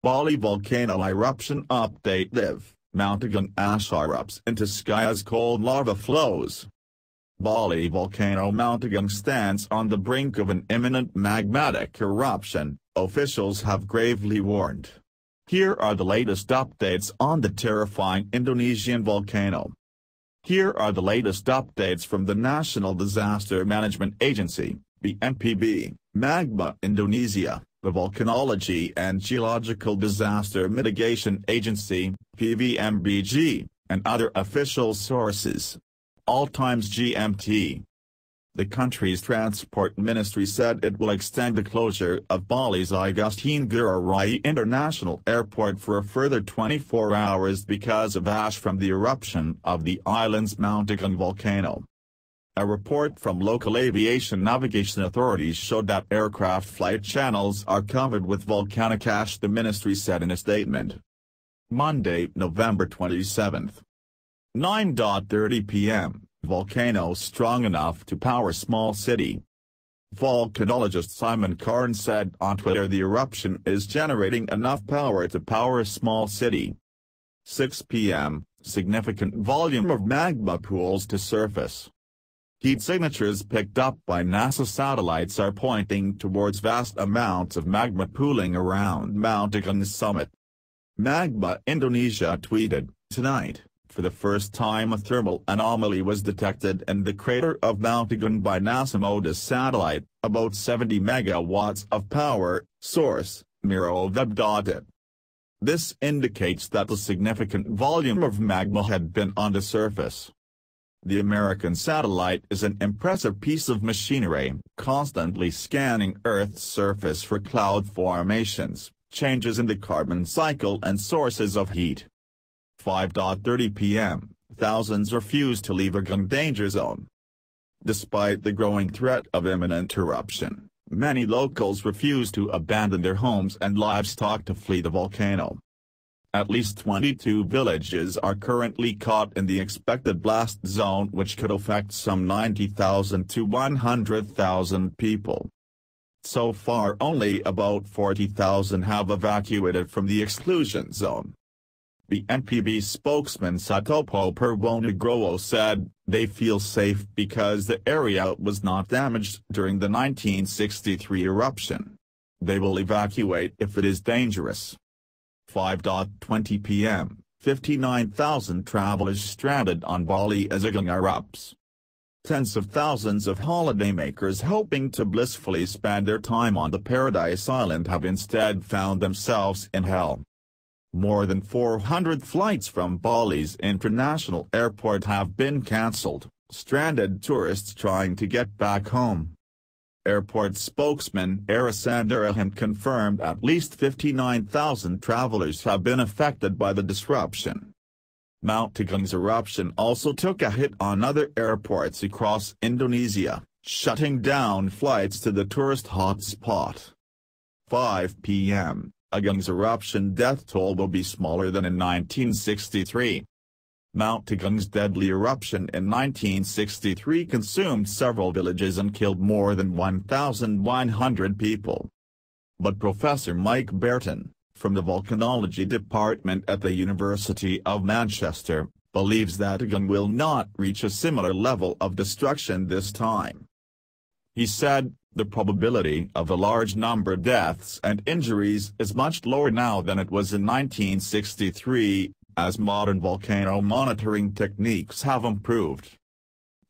Bali volcano eruption update. Live, Mount Agung ash erupts into sky as cold lava flows. Bali volcano Mount Agung stands on the brink of an imminent magmatic eruption, officials have gravely warned. Here are the latest updates on the terrifying Indonesian volcano. Here are the latest updates from the National Disaster Management Agency, BNPB, Magma Indonesia, the Volcanology and Geological Disaster Mitigation Agency, PVMBG, and other official sources. All times GMT. The country's transport ministry said it will extend the closure of Bali's Igusti Ngurah Rai International Airport for a further 24 hours because of ash from the eruption of the island's Mount Agung volcano. A report from local aviation navigation authorities showed that aircraft flight channels are covered with volcanic ash, the ministry said in a statement. Monday, November 27. 9:30 p.m. Volcano strong enough to power small city. Volcanologist Simon Carn said on Twitter the eruption is generating enough power to power a small city. 6 p.m. Significant volume of magma pools to surface. Heat signatures picked up by NASA satellites are pointing towards vast amounts of magma pooling around Mount Agung's summit. Magma Indonesia tweeted, "Tonight, for the first time a thermal anomaly was detected in the crater of Mount Agung by NASA MODIS satellite, about 70 megawatts of power." Source, Miroweb. This indicates that a significant volume of magma had been on the surface. The American satellite is an impressive piece of machinery, constantly scanning Earth's surface for cloud formations, changes in the carbon cycle and sources of heat. 5:30 p.m., thousands refuse to leave Agung danger zone. Despite the growing threat of imminent eruption, many locals refuse to abandon their homes and livestock to flee the volcano. At least 22 villages are currently caught in the expected blast zone, which could affect some 90,000 to 100,000 people. So far only about 40,000 have evacuated from the exclusion zone. The NPB spokesman Sutopo Purwonugroho said, "They feel safe because the area was not damaged during the 1963 eruption. They will evacuate if it is dangerous." 5:20 p.m., 59,000 travelers stranded on Bali as Agung erupts. Tens of thousands of holidaymakers hoping to blissfully spend their time on the paradise island have instead found themselves in hell. More than 400 flights from Bali's international airport have been cancelled, stranded tourists trying to get back home. Airport spokesman Arasandarahan confirmed at least 59,000 travelers have been affected by the disruption. Mount Agung's eruption also took a hit on other airports across Indonesia, shutting down flights to the tourist hotspot. 5 p.m. Agung's eruption death toll will be smaller than in 1963. Mount Agung's deadly eruption in 1963 consumed several villages and killed more than 1,100 people. But Professor Mike Burton, from the Volcanology Department at the University of Manchester, believes that Agung will not reach a similar level of destruction this time. He said, "The probability of a large number of deaths and injuries is much lower now than it was in 1963, as modern volcano monitoring techniques have improved.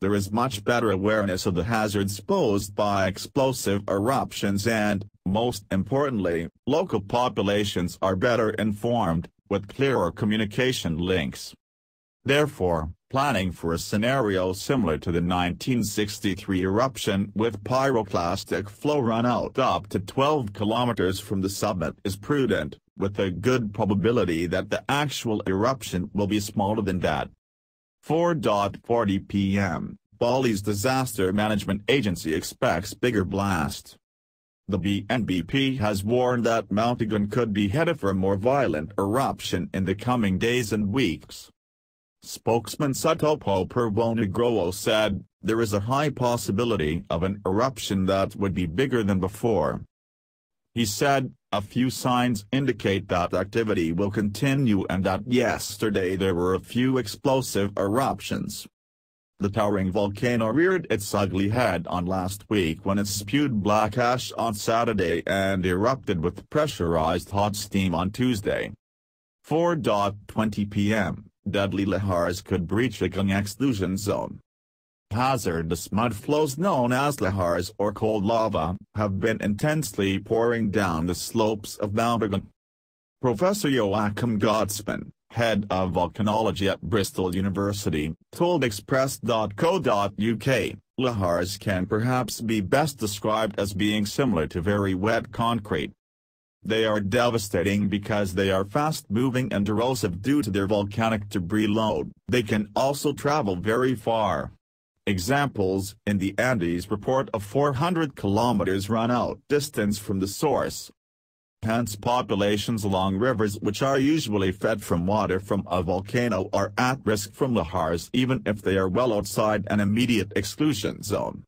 There is much better awareness of the hazards posed by explosive eruptions and, most importantly, local populations are better informed, with clearer communication links. Therefore, planning for a scenario similar to the 1963 eruption with pyroclastic flow runout up to 12 kilometers from the summit is prudent, with a good probability that the actual eruption will be smaller than that." 4:40 p.m., Bali's Disaster Management Agency expects bigger blast. The BNBP has warned that Mount Agung could be headed for a more violent eruption in the coming days and weeks. Spokesman Sutopo Purwonugroho said, "There is a high possibility of an eruption that would be bigger than before." He said, A few signs indicate that activity will continue and that yesterday there were a few explosive eruptions. The towering volcano reared its ugly head on last week when it spewed black ash on Saturday and erupted with pressurized hot steam on Tuesday. 4:20 p.m., deadly lahars could breach the Agung exclusion zone. Hazardous mud flows known as lahars or cold lava have been intensely pouring down the slopes of Mount Agung. Professor Joachim Gottsman, head of volcanology at Bristol University, told Express.co.uk, lahars can perhaps be best described as being similar to very wet concrete. They are devastating because they are fast-moving and erosive due to their volcanic debris load. They can also travel very far. Examples in the Andes report a 400 kilometers run-out distance from the source. Hence populations along rivers which are usually fed from water from a volcano are at risk from lahars even if they are well outside an immediate exclusion zone.